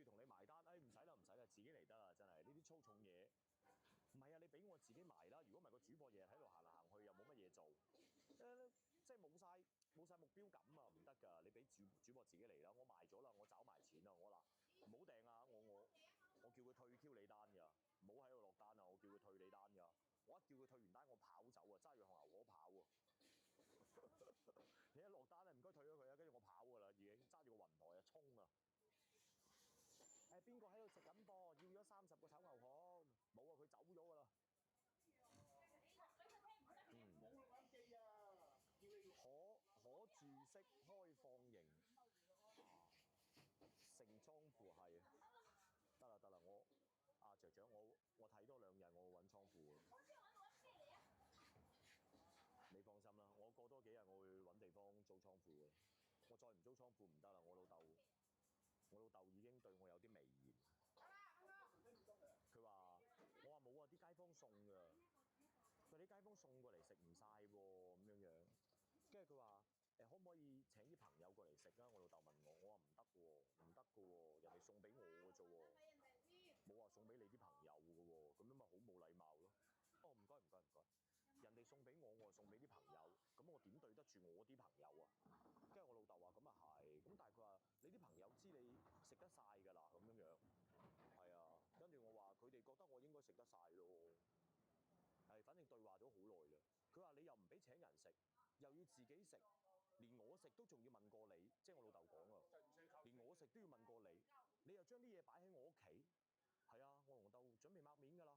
住同你埋單，唔使啦，自己嚟得啦，真係呢啲粗重嘢。唔係啊，你俾我自己埋啦。如果唔係個主播日日喺度行嚟行去，又冇乜嘢做，即係冇晒目標感啊，唔得㗎。你俾主播自己嚟啦，我埋咗啦，我找埋錢啦，我嗱唔好訂啊，我叫佢退 Q 你單㗎，唔好喺度落單啊，我叫佢退你單㗎。我一叫佢退完單，我跑走啊，揸住紅牛河跑喎。你一落單咧，唔該退咗佢啊，跟住我跑㗎啦，已經揸住個雲台啊，衝啊！邊個喺度食緊噃？要咗30個炒牛河，冇啊，佢走咗㗎啦。可住式開放型成倉庫係得啦，我雀雀我睇多2日，我會揾倉庫嘅。你放心啦，我過多幾日我會揾地方租倉庫嘅。我再唔租倉庫唔得啦，我老豆已經對我有啲微言。佢話我話冇啊，啲街坊送㗎。佢啲街坊送過嚟食唔晒喎，咁樣。跟住佢話可唔可以請啲朋友過嚟食啊？我老豆問我話唔得喎，人哋送俾我嘅啫喎，冇話送俾你啲朋友嘅喎，咁樣咪好冇禮貌咯。哦，唔該，人哋送俾我，我送俾啲朋友，咁我點對得住我啲朋友啊？跟住我老豆話咁啊係，咁但係佢話你啲朋友知你食得晒㗎啦，咁樣。係啊，跟住我話佢哋覺得我應該食得晒咯。係，反正對話咗好耐啦。佢話你又唔俾請人食，又要自己食，連我食都仲要問過你，即係我老豆講啊，連我食都要問過你，你又將啲嘢擺喺我屋企。係啊，我同老豆準備抹面㗎啦。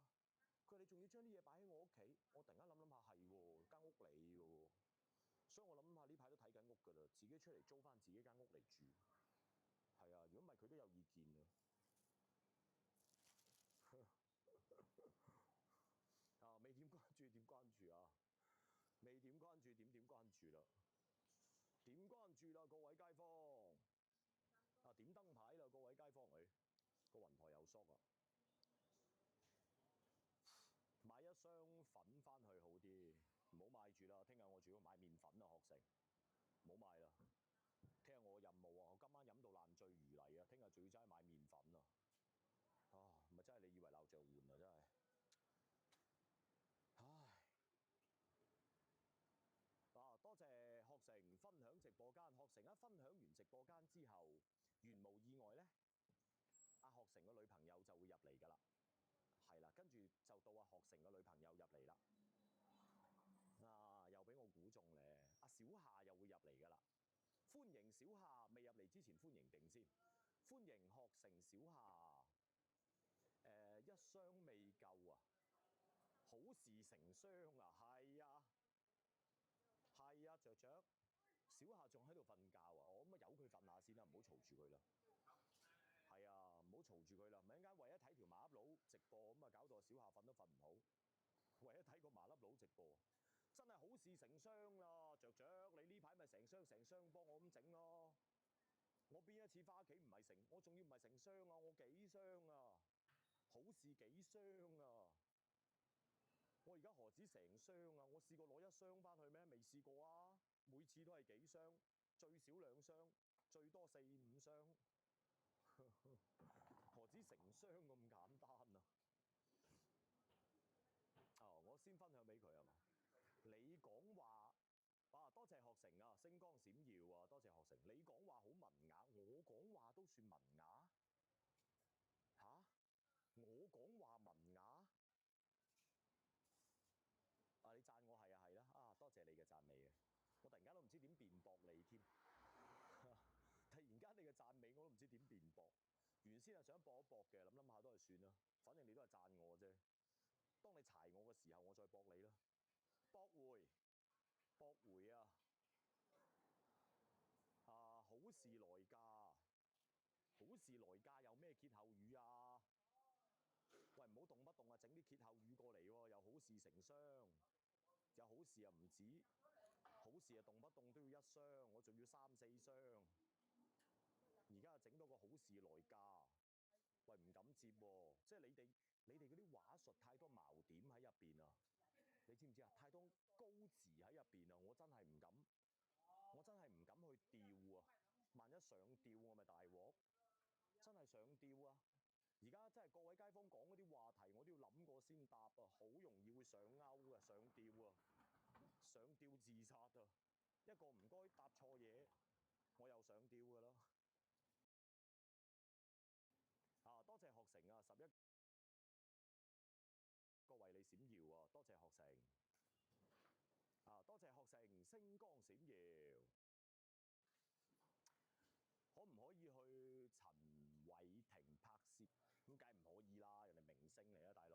佢話你仲要將啲嘢擺喺我屋企，我突然間諗下係喎，間屋你㗎喎，所以我諗下呢排都睇緊屋㗎啦，自己出嚟租翻自己間屋嚟住。係啊，如果唔係佢都有意見啊。啊，未點關注點關注啊？未點關注點關注啦？點關注啦，各位街坊！啊，點燈牌啦，各位街坊！個雲台又縮啊！買一箱粉翻去好啲，唔好買住啦。聽日我仲要買麵粉啊，學成，唔好買啦。聽日我任務啊，我今晚飲到爛醉如泥啊，聽日仲要齋買麵粉啊！啊，咪真係你以為鬧着換啊，真係。唉，多謝學成分享直播間。學成一分享完直播間之後，原無意外咧，阿學成個女朋友就會入嚟㗎啦。係啦，跟住就到阿學成個女朋友入嚟啦。又俾我估中咧，阿小夏又會入嚟㗎啦。歡迎小夏，未入嚟之前歡迎定先。歡迎學成小夏。一箱未夠啊！好事成雙啊！係啊，雀雀，小夏仲喺度瞓覺啊！我咁啊由佢瞓下先啦，唔好嘈住佢啦。係啊，唔好嘈住佢啦，咪一陣間為咗睇條麻粒佬直播咁啊，搞到小夏瞓都瞓唔好。為咗睇個麻粒佬直播，真係好事成雙啦！雀雀，你呢排咪成雙幫我咁整咯。我邊一次翻屋企唔係成，我仲要唔係成雙啊，我幾雙啊！好事幾雙啊！我而家何止成雙啊！我試過攞1箱翻去咩？未試過啊！每次都係幾箱，最少2箱，最多4、5箱。何止成雙咁簡單啊！我先分享俾佢係嘛？你講話多謝學成啊，星光閃耀啊，多謝學成。你講話好文雅，我講話都算文雅嚇？我講話文雅你讚我係啊係啦多謝你嘅讚美啊！我突然間都唔知點辯駁你添。突然間你嘅讚美我都唔知點辯駁。原先係想駁一駁嘅，諗下都係算啦。反正你都係讚我啫。當你柴我嘅時候，我再駁你啦。駁回啊！好事來嫁，好事來嫁有咩歇後語啊？喂，唔好動不動啊整啲歇後語過嚟喎，又好事成雙，有好事啊唔止，好事啊動不動都要1箱，我仲要3、4箱。而家整多個好事來嫁，喂唔敢接喎，即係你哋嗰啲話術太多矛點喺入邊啊！你知唔知啊？太多高詞喺入邊啊！我真係唔敢去釣啊！萬一上釣我咪大鑊。真係上吊啊！而家真係各位街坊講嗰啲話題，我都要諗過先答啊，好容易會上鈎嘅，上吊啊，上吊自殺啊！一個唔該答錯嘢，我又上吊㗎啦。啊，多謝學成啊，11個為你閃耀啊，多謝學成。啊，多謝學成，星光閃耀。可唔可以去陳偉霆拍攝？咁梗係唔可以啦，人哋明星嚟啊，大佬。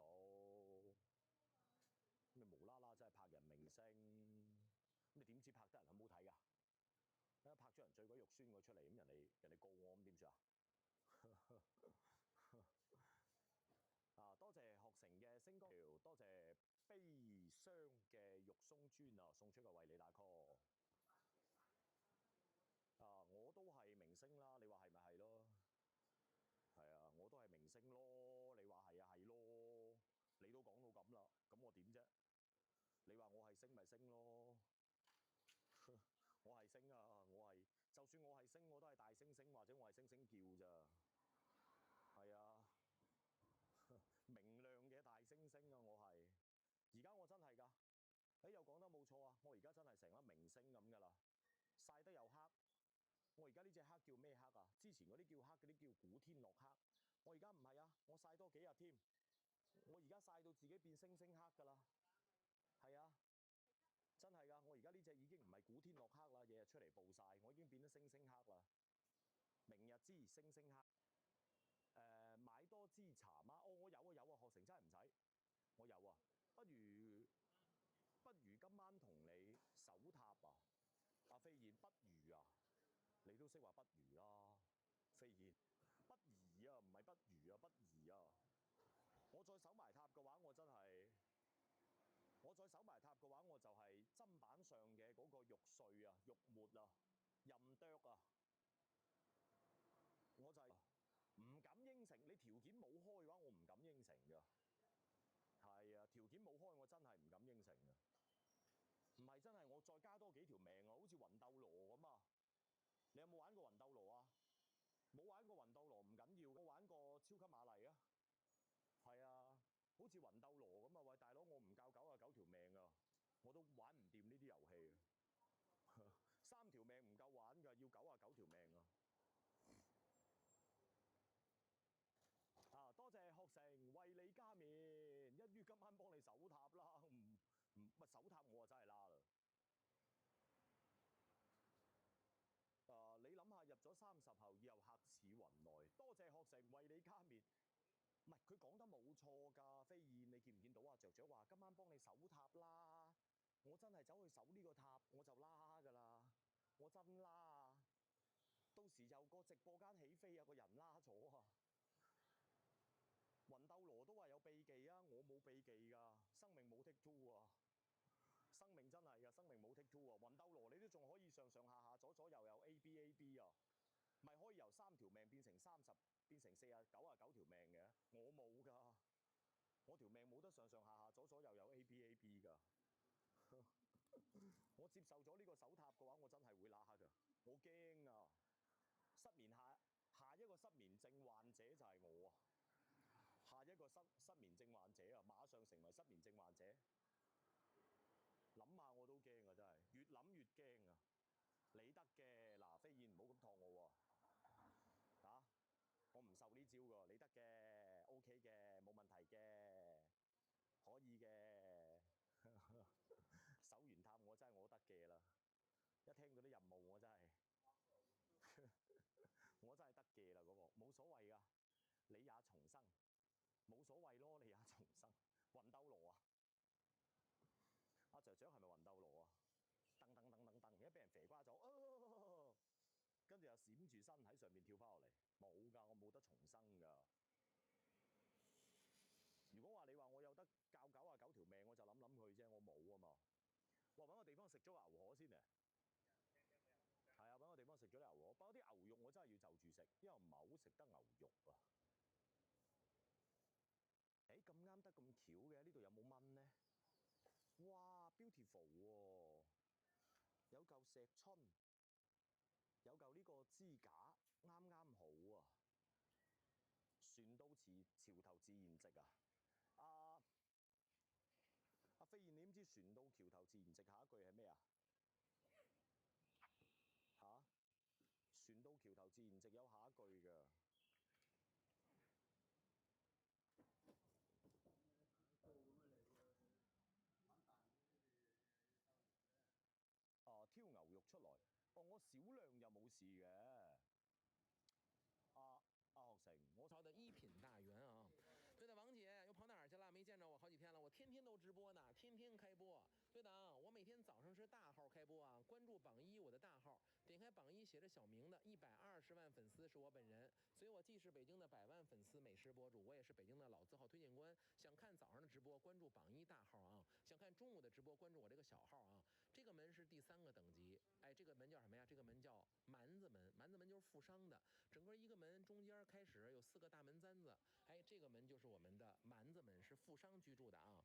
咁你無啦啦真係拍人明星，咁你點知拍得人好唔好睇㗎？拍咗人最鬼肉酸我出嚟，咁人哋告我，咁點算啊？啊，多謝學成嘅星光條，多謝悲傷嘅肉鬆磚啊，送出個為你打 call。啊，我都係明星啦，你話係咪係咯？係啊，我都係明星咯，你話係啊係咯，你都講到咁啦，咁我點啫？你話我係星咪星咯，我係星啊，就算我係星，我都係大猩猩或者我係星星叫咋，係啊，明亮嘅大猩猩啊，我係，而家我真係㗎，又講得冇錯啊，我而家真係成粒明星咁㗎啦，曬得又黑。我而家呢隻黑叫咩黑啊？之前嗰啲叫黑，嗰啲叫古天樂黑。我而家唔係啊，我曬多幾日添。我而家曬到自己變星星黑㗎啦。係啊，真係㗎。我而家呢隻已經唔係古天樂黑啦，日日出嚟暴曬，我已經變咗星星黑啦。明日之星星黑。買多支茶嗎？哦，我有啊有啊，學成真係唔使。我有啊，不如今晚同你手塔啊？阿飛燕，不如啊？你都識話不如啦，飛燕，不宜啊，唔係不如啊，不宜啊！我再手埋塔嘅話，我真係，我再手埋塔嘅話，我就係砧板上嘅嗰個玉碎啊、玉沫啊、任啄啊，我就係唔敢應承。你條件冇開嘅話，我唔敢應承㗎。係啊，條件冇開，我真係唔敢應承㗎。唔係真係，我再加多幾條命啊，好似魂鬥羅咁啊！你有冇玩過魂鬥羅啊？冇玩過魂鬥羅唔緊要，我玩過超級瑪麗啊。係啊，好似魂鬥羅咁啊！喂，大佬，我唔夠99條命啊，我都玩唔掂呢啲遊戲啊。3條命唔夠玩㗎，要99條命啊！啊，多謝學成為你加冕，一於今晚幫你守塔啦，唔守塔我啊真係啦啦。你諗下入咗30後，以後客似雲來。多謝學成為你加冕，唔係佢講得冇錯㗎。飛燕，你見唔見到啊？雀雀話今晚幫你守塔啦，我真係走去守呢個塔，我就拉㗎啦，我真拉啊！到時又個直播間起飛啊，個人拉咗啊！魂鬥羅都話有秘技啊，我冇秘技㗎，生命冇 take two 啊！生命真係㗎，生命冇 take two 啊！魂鬥羅你都仲可以上上下下左左右右 A B 啊，咪可以由3條命變成30，變成99條命嘅。我冇㗎，我條命冇得上上下下左左右右 A B 㗎。我接受咗呢個手塔嘅話，我真係會拉㗎，我驚啊！失眠下一個失眠症患者就係我啊！下一個失眠症患者啊，馬上成為失眠症患者。諗下我都驚啊！真係越諗越驚啊！你得嘅嗱，飛燕唔好咁托我喎，啊！我唔受呢招㗎，你得嘅 ，OK 嘅，冇問題嘅，可以嘅。守完塔我真係我得嘅啦，一聽到啲任務我真係，我真係得嘅啦嗰個，冇所謂㗎，你也重生，冇所謂咯，你也重生，魂鬥羅啊！阿雀雀係咪魂鬥羅啊？噔噔噔噔噔，而家俾人肥瓜咗，跟住又閃住身喺上面跳翻落嚟，冇㗎，我冇得重生㗎。如果話你話我有得教99條命，我就諗佢啫，我冇啊嘛。哇，揾個地方食咗牛河先啊！係啊，揾個地方食咗啲牛河，不過啲牛肉我真係要就住食，因為唔係好食得牛肉啊。咁啱得咁巧嘅，呢度有冇蚊呢？哇 ，beautiful 喎！有嚿石春，有嚿呢個支架，啱啱好啊！船到橋頭自然直啊！阿飛燕，你唔知船到橋頭自然直下一句係咩啊？嚇！船到橋頭自然直有下一句㗎。挑牛肉出來，我少量就冇事嘅。阿學成，我朝的一品大员啊，对的，王姐又跑哪儿去了？没见着我好几天了，我天天都直播呢，天天开播。对的啊，我每天早上是大号开播啊，关注榜一我的大号，点开榜一写着小明的120万粉丝是我本人，所以我既是北京的100万粉丝美食博主，我也是北京的老字号推荐官。想看早上的直播，关注榜一大号啊；想看中午的直播，关注我这个小号啊。这个门是第3个等级，哎，这个门叫什么呀？这个门叫蛮子门，蛮子门就是富商的，整个一个门中间开始有4个大门簪子，哎，这个门就是我们的蛮子门，是富商居住的啊。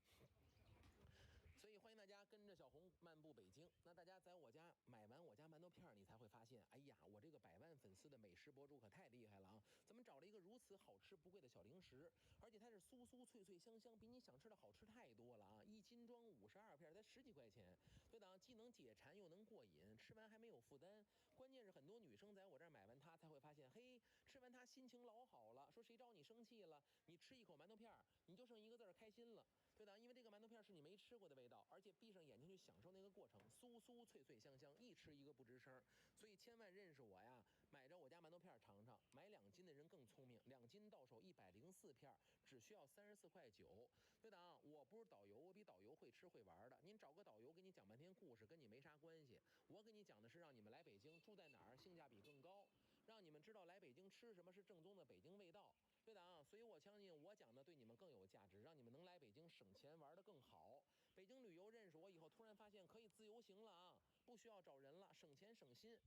所以欢迎大家跟着小红漫步北京。那大家在我家买完我家馒头片，你才会发现，哎呀，我这个100万粉丝的美食博主可太厉害了啊！怎么找了一个如此好吃不贵的小零食，而且它是酥酥脆脆香香，比你想吃的好吃太多了啊！1斤装52片，才10几块钱。对的，既能解馋又能过瘾，吃完还没有负担。关键是很多女生在我这儿买完它才会发现，嘿，吃完它心情老好了。说谁招你生气了？你吃一口馒头片，你就剩一个字儿开心了。对的，因为这个馒头片是你没吃过的味道，而且闭上眼睛去享受那个过程，酥酥脆脆香香，一吃一个不吱声。所以千万认识我呀，买着我家馒头片尝尝。买2斤的人更聪明，2斤到手104片，只需要34.9块。对的啊，我不是导游，我比导游会吃会玩的。您找个导游给你讲半天故事，跟你没啥关系。我给你讲的是让你们来北京住在哪儿，性价比更高，让你们知道来北京吃什么是正宗的北京味道。对的啊，所以我相信我讲的对你们更有价值，让你们能来北京省钱玩得更好。北京旅游认识我以后，突然发现可以自由行了啊，不需要找人了，省钱省心。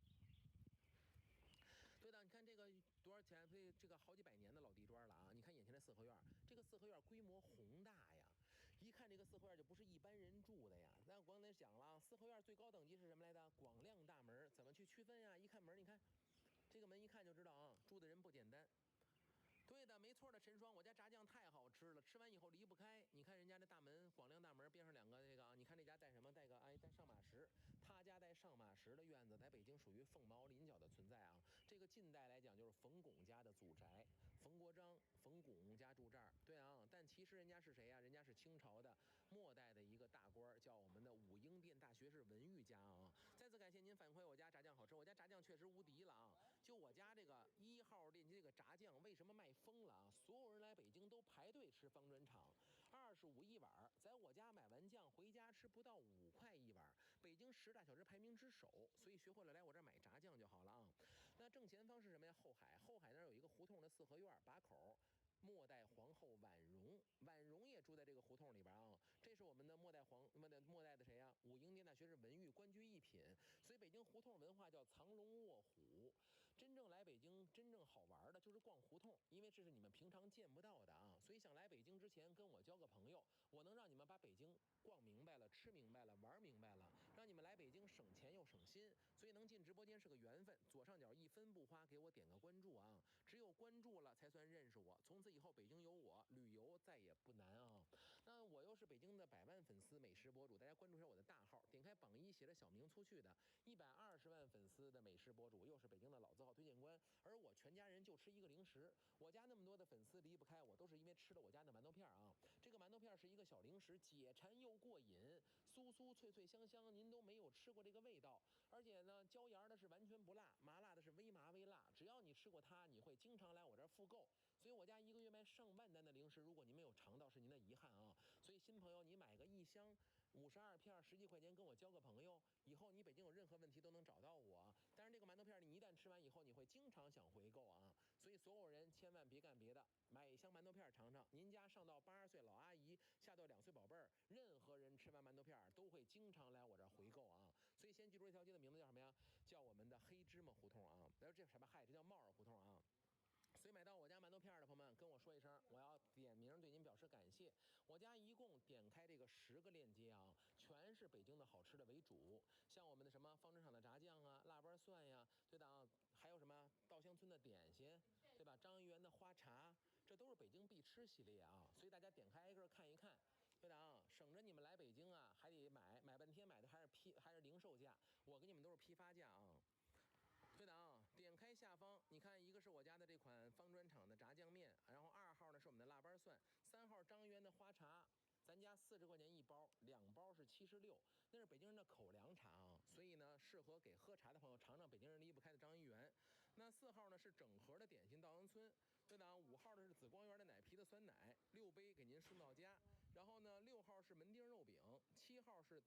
对的，你看这个多少钱？这个好几百年的老地砖了啊！你看眼前的四合院，这个四合院规模宏大呀，一看这个四合院就不是一般人住的呀。咱刚才讲了，四合院最高等级是什么来的？广亮大门，怎么去区分呀？一看门，你看这个门一看就知道啊，住的人不简单。对的，没错的，陈双，我家炸酱太好吃了，吃完以后离不开。你看人家这大门，广亮大门边上2个这个啊，你看这家带什么？带个带上马石，他家带上马石的院子，在北京属于凤毛麟角的存在啊。这个近代来讲就是冯巩家的祖宅，冯国璋、冯巩家住这儿。对啊，但其实人家是谁呀？人家是清朝的末代的一个大官，叫我们的武英殿大学士文玉家啊。再次感谢您反馈我家炸酱好吃，我家炸酱确实无敌了啊！就我家这个1号链接这个炸酱，为什么卖疯了啊？所有人来北京都排队吃方砖厂，25一碗，在我家买完酱回家吃不到5块一碗，北京10大小吃排名之首，所以学会了来我这儿买炸酱就好了啊。那正前方是什么呀？后海，后海那儿有一个胡同的四合院把口。末代皇后婉容，婉容也住在这个胡同里边啊。这是我们的末代的谁呀？武英殿大学士文玉官居一品。所以北京胡同文化叫藏龙卧虎。真正来北京真正好玩的就是逛胡同，因为这是你们平常见不到的啊。所以想来北京之前跟我交个朋友，我能让你们把北京逛明白了、吃明白了、玩明白了，让你们来北京省钱又省心。所以能进直播间是个缘分。左上角1分不花，给我点个关注啊！只有关注了才算认识我。从此以后北京有我，旅游再也不难啊！那我又是北京的100万粉丝美食博主，大家关注一下我的大号，点开榜一写着小明出去的120万粉丝的美食博主，又是北京的老字号推荐官。而我全家人就吃一个零食，我家那么多的粉丝离不开我，都是因为吃了我家的馒头片啊。这个馒头片是一个小零食，解馋又过瘾，酥酥脆脆香香，您都没有吃过这个味道。而且呢，椒盐的是完全不辣，麻辣的是微麻微辣。只要你吃过它，你会经常来我这儿复购。所以我家1个月卖上万单的零食，如果您没有尝到，是您的遗憾啊。所以新朋友，你买个1箱52片10几块钱，跟我交个朋友，以后你北京有任何问题都能找到我。但是这个馒头片你一旦吃完以后，你会经常想回购啊。所以所有人千万别干别的，买1箱馒头片尝尝。您家上到80岁老阿姨，下到2岁宝贝儿，任何人吃完馒头片都会经常来我这儿回购啊。所以先记住这条街的名字叫什么呀？叫我们的黑芝麻胡同啊。这什么嗨，这叫帽儿胡同啊。所以买到我家馒头片的朋友们，跟我说一声，我要点名对您表示感谢。我家一共点开这个10个链接啊，全是北京的好吃的为主，像我们的什么方针厂的炸酱啊、腊八蒜呀，对的啊，还有什么稻香村的点心，对吧？张一元的花茶，这都是北京必吃系列啊，所以大家点开挨个看一看。对的啊，省着你们来北京啊，还得买半天，买的还是零售价，我给你们都是批发价啊。对的啊，点开下方，你看一个是我家的这款方砖厂的炸酱面，然后2号呢是我们的腊八蒜，3号张园的花茶。咱家40块钱一包，2包是76，那是北京人的口粮茶啊，所以呢适合给喝茶的朋友尝尝北京人离不开的张一元。那4号呢是整盒的点心稻香村，对的啊，5号的是紫光园的奶皮的酸奶，6杯给您送到家。然后呢6号是门钉肉饼，7号就是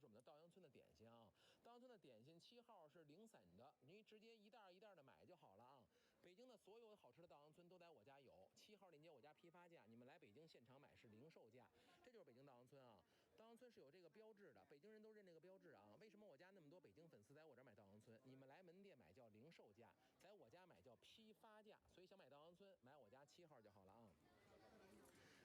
我们的稻香村的点心啊，稻香村的点心7号是零散的，你直接一袋一袋的买就好了啊。北京的所有好吃的稻香村都在我家有，7号链接我家批发价，你们来北京现场买是零售价，这就是北京稻香村啊。稻香村是有这个标志的，北京人都认这个标志啊。为什么我家那么多北京粉丝在我这儿买稻香村？你们来门店买叫零售价，在我家买叫批发价，所以想买稻香村买我家7号就好了啊。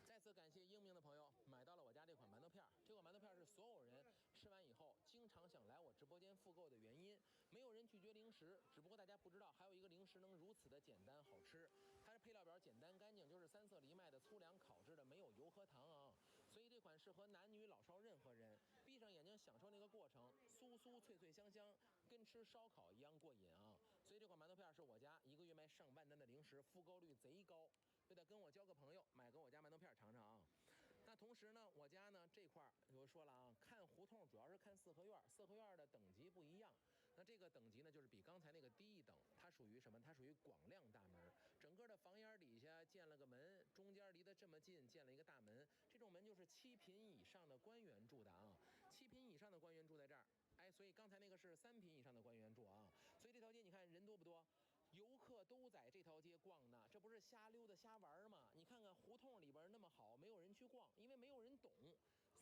再次感谢英明的朋友买到了我家这款馒头片，这款馒头片是所有人吃完以后经常想来我直播间复购的原因。没有人拒绝零食，只不过大家不知道还有一个零食能如此的简单好吃。它的配料表简单干净，就是3色藜麦的粗粮烤制的，没有油和糖啊。所以这款适合男女老少任何人，闭上眼睛享受那个过程，酥酥脆脆香香，跟吃烧烤一样过瘾啊。所以这款馒头片是我家1个月卖上万单的零食，复购率贼高。对的，跟我交个朋友，买个我家馒头片尝尝啊。那同时呢，我家呢这块我说了啊，看胡同主要是看四合院，四合院的等级不一样。那这个等级呢，就是比刚才那个低一等，它属于什么？它属于广亮大门，整个的房檐底下建了个门，中间离得这么近，建了一个大门。这种门就是7品以上的官员住的啊，7品以上的官员住在这儿。哎，所以刚才那个是3品以上的官员住啊，所以这条街你看人多不多？游客都在这条街逛呢，这不是瞎溜达瞎玩吗？你看看胡同里边那么好，没有人去逛，因为没有人懂，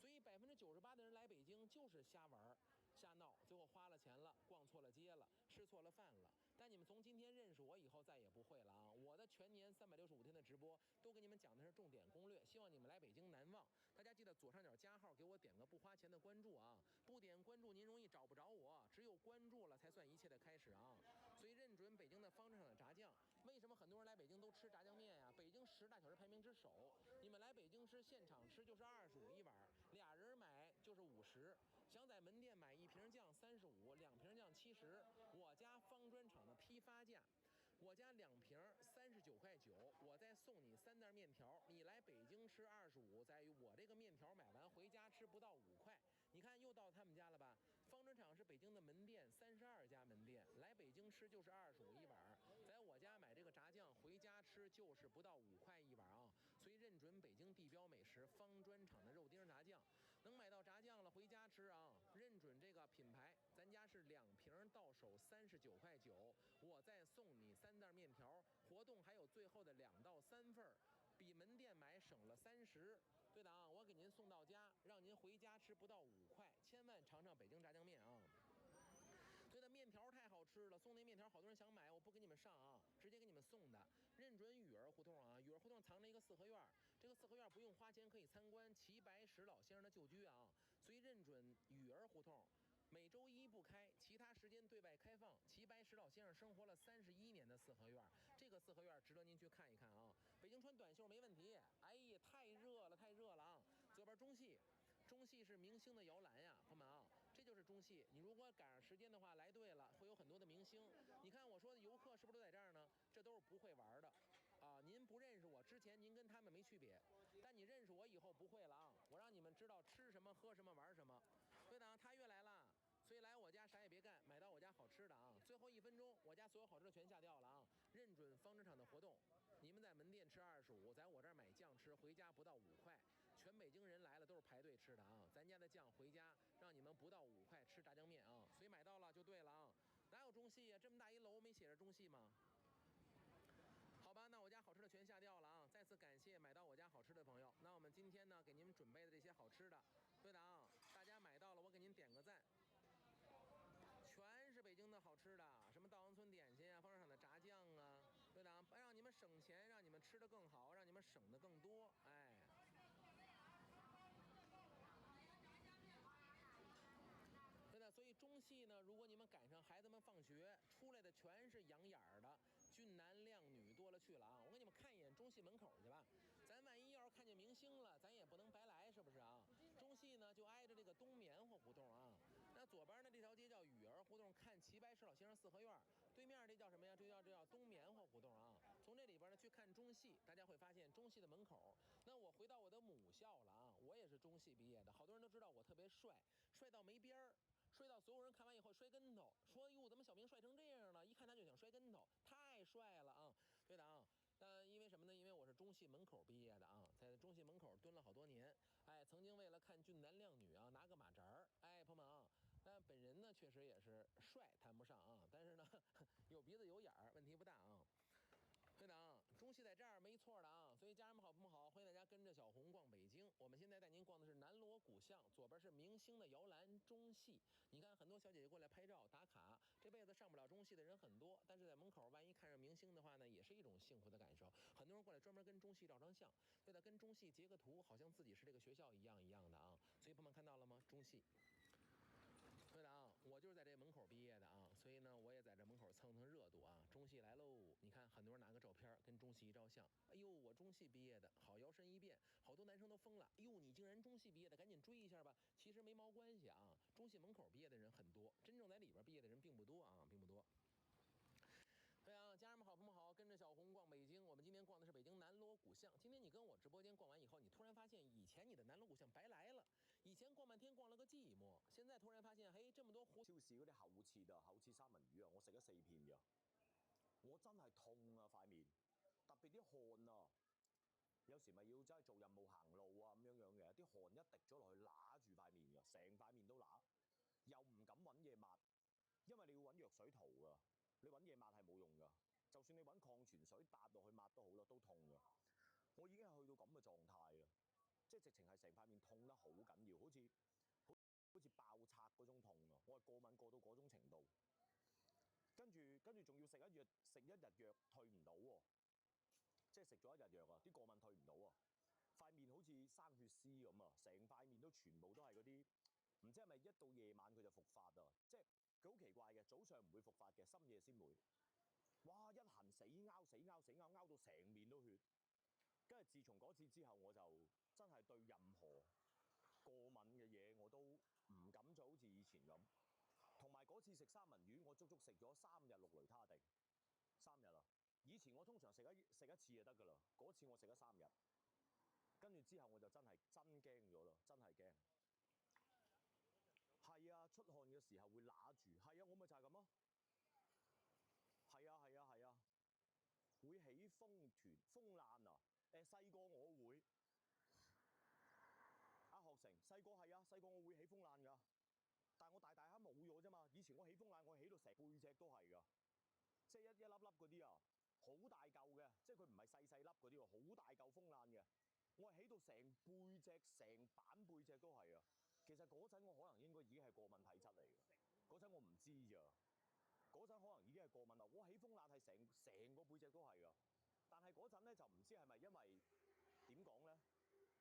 所以98%的人来北京就是瞎玩瞎闹，最后花了钱了，逛错了街了，吃错了饭了。但你们从今天认识我以后再也不会了啊！我的全年365天的直播都给你们讲的是重点攻略，希望你们来北京难忘。大家记得左上角加号给我点个不花钱的关注啊，不点关注您容易找不着我，只有关注了才算一切的开始啊！所以认准北京的方式上的炸酱，为什么很多人来北京都吃炸酱面呀？北京10大小吃排名之首，你们来北京吃现场吃就是25一碗，2人买就是50，想在门店买1瓶酱35，2瓶酱70，我家方砖厂的批发价。我家2瓶39块9，我再送你3袋面条。你来北京吃25，在于我这个面条买完回家吃不到5块。你看又到他们家了吧？方砖厂是北京的门店，32家门店，来北京吃就是25一碗，在我家买这个炸酱回家吃就是不到5块一碗啊。所以认准北京地标美食方砖厂的肉丁炸酱，能买到炸酱了回家吃啊。认准这个品牌，咱家是2瓶到手39块9，我再送你3袋面条，活动还有最后的2到3份，比门店买省了30。对的啊，我给您送到家，让您回家吃不到5块，千万尝尝北京炸酱面啊！对的，面条太好吃了，送那面条好多人想买，我不给你们上啊，直接给你们送的。认准雨儿胡同啊，雨儿胡同藏着一个四合院，这个四合院不用花钱可以参观齐白石老先生的旧居啊，所以认准雨儿胡同。每周1不开，其他时间对外开放。齐白石老先生生活了31年的四合院，这个四合院值得您去看一看啊。北京穿短袖没问题，哎呀，太热了，太热了啊！左边中戏。中戏是明星的摇篮呀，朋友们啊，这就是中戏。你如果赶上时间的话，来对了，会有很多的明星。你看我说的游客是不是都在这儿呢？这都是不会玩的，啊，您不认识我之前，您跟他们没区别，但你认识我以后不会了啊。我让你们知道吃什么、喝什么、玩什么。对的，他越来了。所以来我家啥也别干，买到我家好吃的啊！最后1分钟，我家所有好吃的全下掉了啊！认准方砖厂的活动，你们在门店吃25，在我这儿买酱吃，回家不到5块。全北京人来了都是排队吃的啊！咱家的酱回家让你们不到5块吃炸酱面啊！所以买到了就对了啊！哪有中戏呀？这么大一楼没写着中戏吗？好吧，那我家好吃的全下掉了啊！再次感谢买到我家好吃的朋友。那我们今天呢，给您准备的这些好吃的，对的啊，大家买到了，我给您点个赞。全是北京的好吃的，什么稻香村点心啊，方砖厂的炸酱啊，对的啊，让你们省钱，让你们吃得更好，让你们省得更多，哎。对的，所以中戏呢，如果你们赶上孩子们放学出来的全是养眼儿的，俊男靓女多。多了去了啊！我给你们看一眼中戏门口去吧，咱万一要是看见明星了，咱也不能白来，是不是啊？中戏呢就挨着这个东棉花胡同啊，那左边呢这条街叫雨儿胡同，看齐白石老先生四合院，对面这叫什么呀？这叫东棉花胡同啊。从这里边呢去看中戏，大家会发现中戏的门口。那我回到我的母校了啊，我也是中戏毕业的，好多人都知道我特别帅，帅到没边儿。摔到所有人看完以后摔跟头，说哟怎么小明帅成这样了？一看他就想摔跟头，太帅了啊！对的啊。但因为什么呢？因为我是中戏门口毕业的啊，在中戏门口蹲了好多年。哎，曾经为了看俊男靓女啊，拿个马扎儿。哎，朋友们啊，但本人呢确实也是帅，谈不上啊，但是呢有鼻子有眼儿，问题不大啊。对的啊，中戏在这儿没错的啊，所以家人们好不好？欢迎大家跟着小红逛北京。我们现在带您逛的是南锣鼓巷，左边是明星的摇篮中戏。你看很多小姐姐过来拍照打卡，这辈子上不了中戏的人很多，但是在门口万一看上明星的话呢，也是一种幸福的感受。很多人过来专门跟中戏照张相，对的，跟中戏截个图，好像自己是这个学校一样的啊。所以朋友们看到了吗？中戏。对的啊，我就是在这门口毕业的啊，所以呢，我也在这门口蹭蹭热度啊。中戏来喽！你看，很多人拿个照片跟中戏一照相，哎呦，我中戏毕业的，好摇身一变，好多男生都疯了，哎呦，你竟然中戏毕业的，赶紧追一下吧。其实没毛关系啊，中戏门口毕业的人很多，真正在里边毕业的人并不多啊，并不多。对啊，家人们好不好？跟着小红逛北京，我们今天逛的是北京南锣鼓巷。今天你跟我直播间逛完以后，你突然发现以前你的南锣鼓巷白来了，以前逛半天逛了個寂寞，現在突然發現，嘿，這麼多超市嗰啲厚切啊，厚切三文魚啊，我食咗4片咋，我真係痛啊塊面，特別啲汗啊，有時咪要真係做任務行路啊咁樣嘅，啲汗一滴咗落去揦住塊面㗎，成塊面都揦，又唔敢揾嘢抹，因為你要揾藥水塗㗎，你揾嘢抹係冇用㗎，就算你揾礦泉水搭落去抹都好啦，都痛㗎。我已經係去到咁嘅狀態啦，即係直情係成塊面痛得好緊要，好似爆拆嗰種痛啊！我係過敏過到嗰種程度，跟住仲要食一日藥退唔到喎，即係食咗一日藥啊，啲過敏退唔到啊，塊面好似生血絲咁啊，成塊面都全部都係嗰啲，唔知係咪一到夜晚佢就復發啊？即係佢好奇怪嘅，早上唔會復發嘅，深夜先會。哇！一痕死拗到成面都血，跟住自從嗰次之後，我就真係對任何過敏嘅嘢我都唔敢再好似以前咁。同埋嗰次食三文魚，我足足食咗3日6雷他定，3日啊！以前我通常食一次就得㗎啦，嗰次我食咗3日，跟住之後我就真驚咗啦，真係驚。係啊，出汗嘅時候會揦住，係啊，我咪就係咁咯。係啊，會起風癩啊！細個我會。阿學成細個係啊，細個我會起風癩㗎，但係我大下冇咗啫嘛。以前我起風癩，我起到成背脊都係㗎，即係一粒粒嗰啲啊，好大嚿嘅，即係佢唔係細粒嗰啲喎，好大嚿風癩嘅。我係起到成背脊、成板背脊都係啊。其實嗰陣我可能應該已經係過敏體質嚟㗎，嗰陣我唔知咋，嗰陣可能已經係過敏啦。我起風癩係成個背脊都係㗎，但係嗰陣咧就唔知係咪因為點講咧？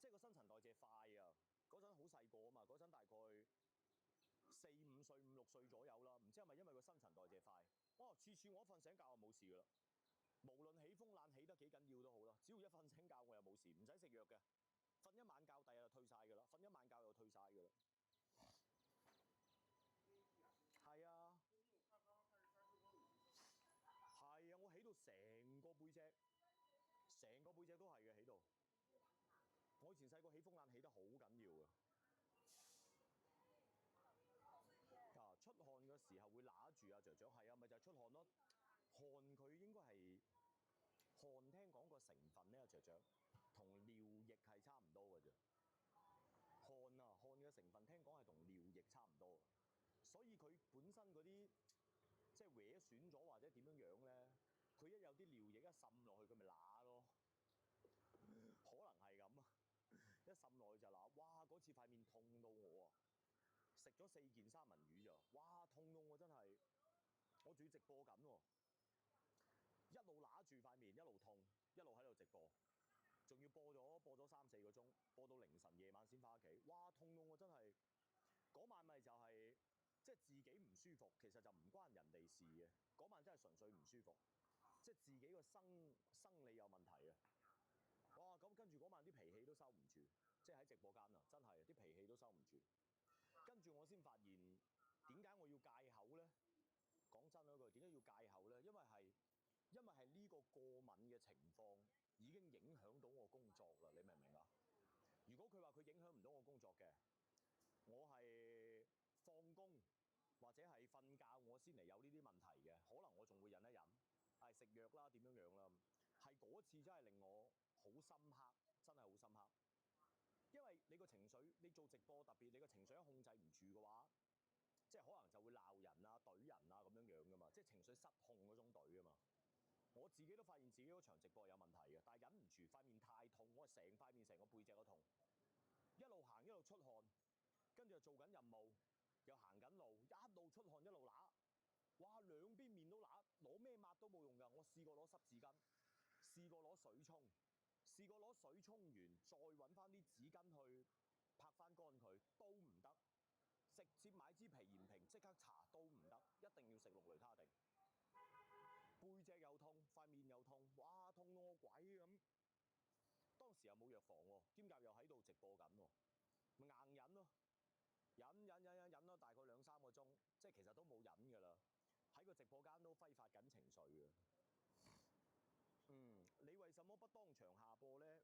即係個新陳代謝快啊！嗰陣好細個啊嘛，嗰陣大概4、5歲、5、6歲左右啦，唔知係咪因為個新陳代謝快？哇！次次我一瞓醒覺就冇事㗎啦，無論起風癩起得幾緊要都好啦，只要一瞓醒覺我又冇事，唔使食藥嘅，瞓一晚覺第日就退晒㗎啦，瞓一晚覺又退晒㗎啦。係啊，係啊，我起到成個背脊都係嘅起到。我以前細個起風癩起得好緊要㗎，出汗嘅時候會揦住啊，雀雀係啊，咪就係出汗咯。汗佢應該係汗，聽講個成分咧，雀雀同尿液係差唔多㗎啫。汗嘅成分聽講係同尿液差唔多，所以佢本身嗰啲即係搲損咗或者點樣咧，佢一有啲尿液一滲落去，佢咪揦咯，可能係咁啊。一滲落去就揦，哇！嗰次塊面痛到我啊，食咗4件三文魚咋，哇！痛到我真係，我仲要直播緊喎，一路揦住塊面，一路痛，一路喺度直播，仲要播咗3、4個鐘，播到凌晨夜晚先翻屋企，哇！痛到我真係，嗰晚咪就係即係自己唔舒服，其實就唔關人哋事嘅，嗰晚真係純粹唔舒服。即係自己個生理有問題啊！哇！咁跟住嗰晚啲脾氣都收唔住，即係喺直播間啊，真係啲脾氣都收唔住。跟住我先發現點解我要戒口咧？講真嗰句，點解要戒口咧？因為係呢個過敏嘅情況已經影響到我工作啦，你明唔明啊？如果佢話佢影響唔到我工作嘅，我係放工或者係瞓覺我先嚟有呢啲問題嘅，可能我仲會忍一忍，係食藥啦點樣啦。係嗰次真係令我好深刻，真係好深刻。因為你個情緒，你做直播特別，你個情緒一控制唔住嘅話，即係可能就會鬧人啊、懟人啊咁樣噶嘛，即係情緒失控嗰種懟啊嘛。我自己都發現自己嗰場直播有問題嘅，但係忍唔住，塊面太痛，我係成塊面成個背脊都痛，一路行一路出汗，跟住又做緊任務，又行緊路，一路出汗一路揦，哇兩邊面都揦，攞咩抹都冇用㗎。我試過攞濕紙巾，試過攞水沖，試過攞水沖完再揾翻啲紙巾去拍翻乾佢，都唔得。直接買支皮炎平即刻搽都唔得，一定要食氯雷他定。背脊又痛，塊面又痛，哇痛到我鬼咁。當時又冇藥房喎，兼夾又喺度直播緊喎，咪硬忍咯，忍咯，大概2-3個鐘，即係其實都冇忍㗎啦。喺個直播間都揮發緊情緒嘅。你為什麼不當場下播呢？